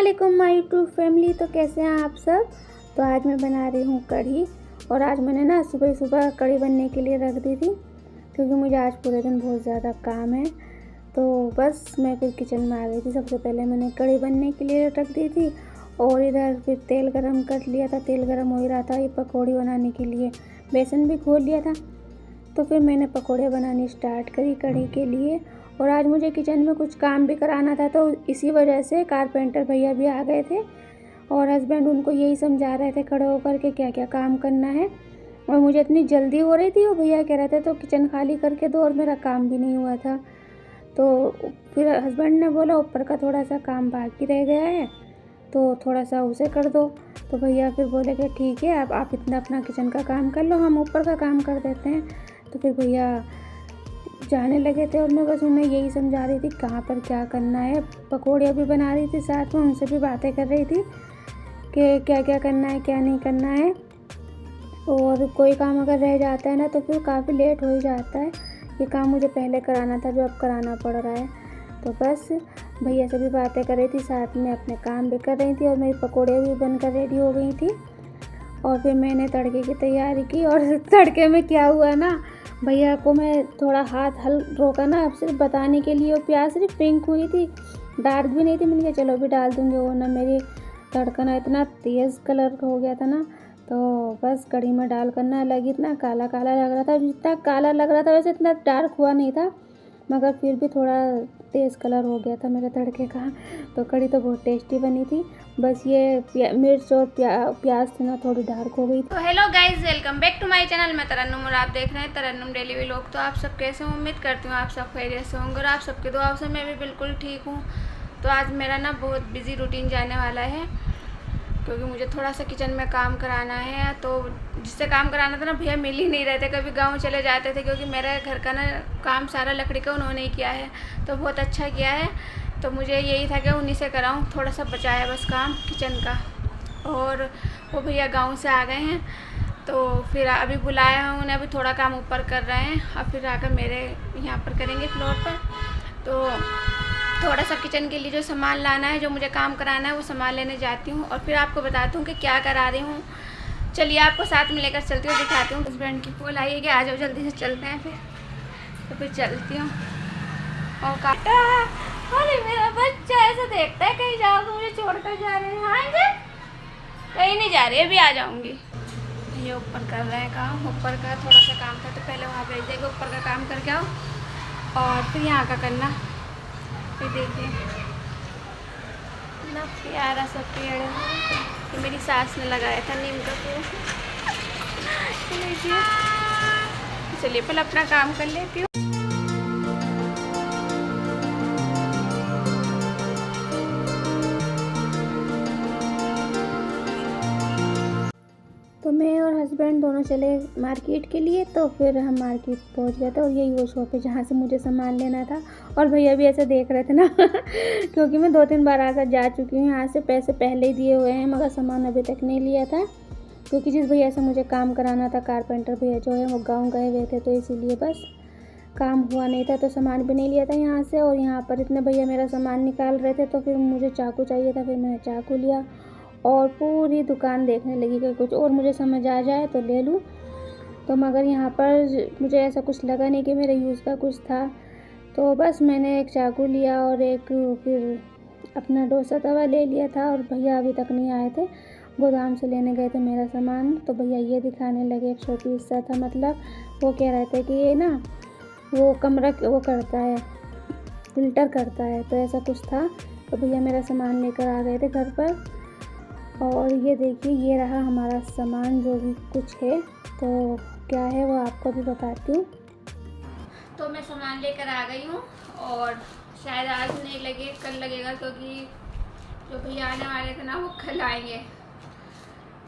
अस्सलामुअलैकुम my YouTube family. तो कैसे हैं आप सब। तो आज मैं बना रही हूँ कढ़ी। और आज मैंने ना सुबह सुबह कढ़ी बनने के लिए रख दी थी, क्योंकि मुझे आज पूरे दिन बहुत ज़्यादा काम है। तो बस मैं फिर किचन में आ गई थी। सबसे पहले मैंने कढ़ी बनने के लिए रख दी थी और इधर फिर तेल गरम कर लिया था। तेल गरम हो ही रहा था, ये पकौड़ी बनाने के लिए बेसन भी घोल लिया था। तो फिर मैंने पकौड़े बनानी स्टार्ट करी कढ़ी के लिए। और आज मुझे किचन में कुछ काम भी कराना था, तो इसी वजह से कारपेंटर भैया भी आ गए थे और हस्बैंड उनको यही समझा रहे थे खड़े होकर के क्या क्या काम करना है। और मुझे इतनी जल्दी हो रही थी, वो भैया कह रहे थे तो किचन खाली करके दो, और मेरा काम भी नहीं हुआ था। तो फिर हस्बैंड ने बोला ऊपर का थोड़ा सा काम बाकी रह गया है, तो थोड़ा सा उसे कर दो। तो भैया फिर बोले कि ठीक है, अब आप इतना अपना किचन का काम कर लो, हम ऊपर का काम कर देते हैं। तो फिर भैया जाने लगे थे और मैं बस उन्हें यही समझा रही थी कहाँ पर क्या करना है। पकौड़ियाँ भी बना रही थी, साथ में उनसे भी बातें कर रही थी कि क्या क्या करना है क्या नहीं करना है। और कोई काम अगर रह जाता है ना तो फिर काफ़ी लेट हो ही जाता है। ये काम मुझे पहले कराना था जो अब कराना पड़ रहा है। तो बस भैया से भी बातें कर रही थी, साथ में अपने काम भी कर रही थी और मेरी पकौड़ियाँ भी बनकर रेडी हो गई थी। और फिर मैंने तड़के की तैयारी की। और तड़के में क्या हुआ ना, भैया को मैं थोड़ा हाथ हल रोका ना, अब सिर्फ बताने के लिए। और प्याज सिर्फ पिंक हुई थी, डार्क भी नहीं थी। मैंने कहा चलो भी डाल दूँगी। वो ना मेरी तड़का ना इतना तेज़ कलर का हो गया था ना, तो बस कढ़ी में डाल करना लगी, इतना काला काला लग रहा था। जितना काला लग रहा था वैसे इतना डार्क हुआ नहीं था, मगर फिर भी थोड़ा तेज़ कलर हो गया था मेरे तड़के का। तो कढ़ी तो बहुत टेस्टी बनी थी, बस ये मिर्च और प्याज थी ना थोड़ी डार्क हो गई। तो hello guys, welcome back to my channel. मैं तरन्नुम और आप देख रहे हैं तरन्नुम डेली व्लॉग। तो आप सब कैसे हो, उम्मीद करती हूँ आप सब खैरियत से होंगे और आप सबके दुआओं से मैं भी बिल्कुल ठीक हूँ। तो आज मेरा ना बहुत बिजी रूटीन जाने वाला है, क्योंकि मुझे थोड़ा सा किचन में काम कराना है। तो जिससे काम कराना था ना, भैया मिल ही नहीं रहे थे, कभी गाँव चले जाते थे, क्योंकि मेरे घर का ना काम सारा लकड़ी का उन्होंने ही किया है। तो बहुत अच्छा किया है, तो मुझे यही था कि उन्हीं से कराऊँ। थोड़ा सा बचा है बस काम किचन का। और वो भैया गांव से आ गए हैं, तो फिर अभी बुलाया है उन्हें, अभी थोड़ा काम ऊपर कर रहे हैं, अब फिर आकर मेरे यहाँ पर करेंगे फ्लोर पर। तो थोड़ा सा किचन के लिए जो सामान लाना है, जो मुझे काम कराना है, वो सामान लेने जाती हूँ और फिर आपको बताती हूँ कि क्या करा रही हूँ। चलिए आपको साथ में लेकर चलती हूँ, दिखाती हूँ। हस्बैंड की कॉल आई है कि आ जाओ जल्दी से चलते हैं। फिर चलती हूँ। और काटा, अरे मेरा बच्चा ऐसा देखता है कहीं जाओ तो मुझे छोड़कर जा रहे हैं। हाँ जी, कहीं नहीं जा रही, अभी आ जाऊंगी। ये ऊपर कर रहे हैं काम, ऊपर का थोड़ा सा काम था तो पहले वहाँ भेज देंगे, ऊपर का काम करके आओ और फिर यहाँ का करना। फिर देखिए ना प्यारा सा पेड़ है, तो मेरी सास ने लगाया था नीम का पेड़। चलिए पहले अपना काम कर लेती हूँ। तो मैं और हस्बैंड दोनों चले मार्केट के लिए। तो फिर हम मार्केट पहुंच गए थे और यही वो शॉप है जहाँ से मुझे सामान लेना था। और भैया भी ऐसे देख रहे थे ना क्योंकि मैं 2-3 बार आकर जा चुकी हूँ यहाँ से, पैसे पहले ही दिए हुए हैं, मगर सामान अभी तक नहीं लिया था। क्योंकि जिस भैया से मुझे काम कराना था, कारपेंटर भैया जो है, वो गाँव गए हुए थे, तो इसीलिए बस काम हुआ नहीं था, तो सामान भी नहीं लिया था यहाँ से। और यहाँ पर इतने भैया मेरा सामान निकाल रहे थे, तो फिर मुझे चाकू चाहिए था, फिर मैंने चाकू लिया और पूरी दुकान देखने लगी कि कुछ और मुझे समझ आ जाए तो ले लूँ। तो मगर यहाँ पर मुझे ऐसा कुछ लगा नहीं कि मेरे यूज़ का कुछ था, तो बस मैंने एक चाकू लिया और एक फिर अपना डोसा तवा ले लिया था। और भैया अभी तक नहीं आए थे, गोदाम से लेने गए थे मेरा सामान। तो भैया ये दिखाने लगे, एक शोपीस सा था, मतलब वो कह रहे थे कि ये ना वो कमरा वो करता है, फिल्टर करता है, तो ऐसा कुछ था। तो भैया मेरा सामान लेकर आ गए थे घर पर। और ये देखिए, ये रहा हमारा सामान जो भी कुछ है। तो क्या है वो आपको भी बताती हूँ। तो मैं सामान लेकर आ गई हूँ और शायद आज नहीं लगे, कल लगेगा, क्योंकि जो भैया आने वाले थे ना वो कल आएंगे।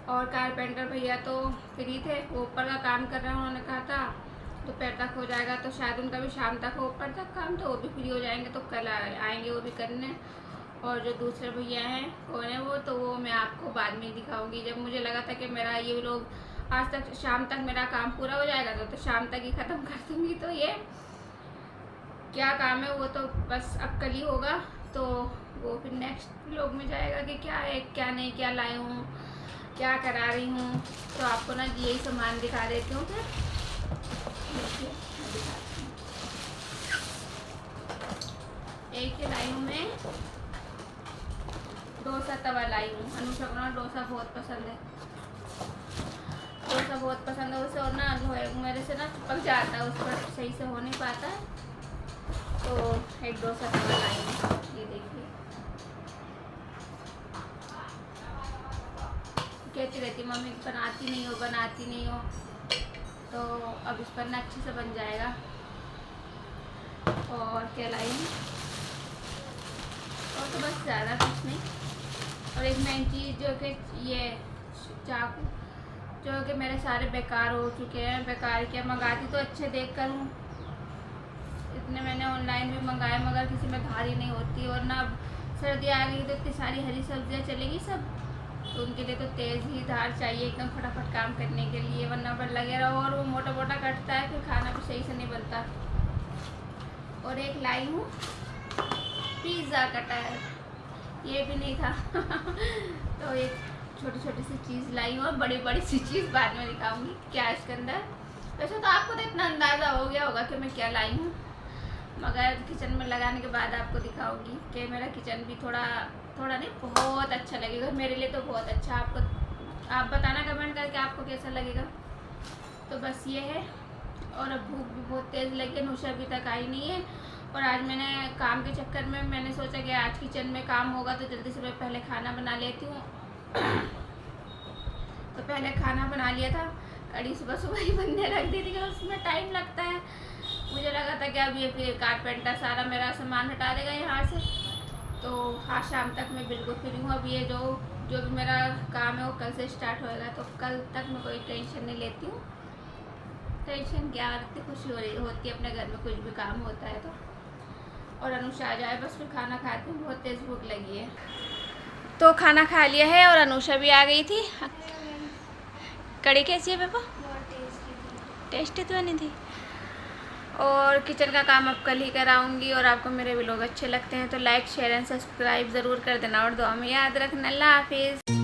और कारपेंटर भैया तो फ्री थे, वो ऊपर का काम कर रहे हैं। उन्होंने कहा था दोपहर तक हो जाएगा, तो शायद उनका भी शाम तक हो ऊपर तक काम, तो वो भी फ्री हो जाएंगे, तो कल आएंगे वो भी करने। और जो दूसरे भैया हैं कौन है वो, तो वो मैं आपको बाद में दिखाऊंगी। जब मुझे लगा था कि मेरा ये लोग आज तक शाम तक मेरा काम पूरा हो जाएगा, तो शाम तक ही ख़त्म कर दूँगी। तो ये क्या काम है वो तो बस अब कल ही होगा, तो वो फिर नेक्स्ट व्लॉग में जाएगा कि क्या है क्या नहीं, क्या लाई हूँ, क्या करा रही हूँ। तो आपको ना यही सामान दिखा देती हूँ। फिर देखिए मैं दिखाती हूँ। एक ही लाई हूँ मैं डोसा तवा लाई हूँ। अनुषा को ना डोसा बहुत पसंद है, डोसा बहुत पसंद है उसे, और ना मेरे से ना चिपक जाता है, उस पर सही से हो नहीं पाता है। तो एक डोसा तवा लाई हूँ, ये देखिए। कहती रहती मम्मी बनाती नहीं हो, बनाती नहीं हो, तो अब इस पर ना अच्छे से बन जाएगा। और क्या लाई हूँ, और तो बस ज़्यादा कुछ नहीं। और एक मेन चीज़ जो कि ये चाकू, जो कि मेरे सारे बेकार हो चुके हैं। बेकार क्या, मंगाती तो अच्छे देख कर हूँ, इतने मैंने ऑनलाइन भी मंगाए मगर किसी में धार ही नहीं होती। और ना अब सर्दी आ गई तो इतनी सारी हरी सब्जियाँ चलेगी सब, तो उनके लिए तो तेज़ ही धार चाहिए एकदम फटाफट काम करने के लिए, वरना पर लगे रहो और वो मोटा मोटा कटता है, फिर खाना भी सही से नहीं बनता। और एक लाई हूँ पिज़्ज़ा कटर, ये भी नहीं था तो एक छोटी छोटी सी चीज़ लाई हूँ, और बड़ी बड़ी सी चीज़ बाद में दिखाऊंगी क्या इसके अंदर। वैसे तो आपको तो इतना अंदाज़ा हो गया होगा कि मैं क्या लाई हूँ, मगर किचन में लगाने के बाद आपको दिखाऊंगी कि मेरा किचन भी थोड़ा नहीं बहुत अच्छा लगेगा। मेरे लिए तो बहुत अच्छा, आपको आप बताना कमेंट करके आपको कैसा लगेगा। तो बस ये है। और अब भूख भी बहुत तेज़ लगी है, नुशा अभी तक आई नहीं है। और आज मैंने काम के चक्कर में मैंने सोचा कि आज किचन में काम होगा तो जल्दी से मैं पहले खाना बना लेती हूँ तो पहले खाना बना लिया था। कढ़ी सुबह सुबह ही बनने रख दी थी, कि उसमें टाइम लगता है। मुझे लगा था कि अब ये फिर कारपेंटर सारा मेरा सामान हटा देगा यहाँ से, तो हाँ शाम तक मैं बिल्कुल फ्री हूँ। अब ये जो भी मेरा काम है वो कल से स्टार्ट होएगा, तो कल तक मैं कोई टेंशन नहीं लेती हूँ। टेंशन क्या, इतनी खुशी हो रही होती है अपने घर में कुछ भी काम होता है तो। और अनुषा आ जाए बस, फिर खाना खाती हूँ, बहुत तेज़ भूख लगी है। तो खाना खा लिया है और अनुषा भी आ गई थी। कड़ी कैसी है पापा? टेस्टी तो नहीं थी। और किचन का काम अब कल ही कराऊंगी। और आपको मेरे व्लॉग अच्छे लगते हैं तो लाइक शेयर एंड सब्सक्राइब ज़रूर कर देना, और दुआ में याद रखना। अल्लाह हाफिज़।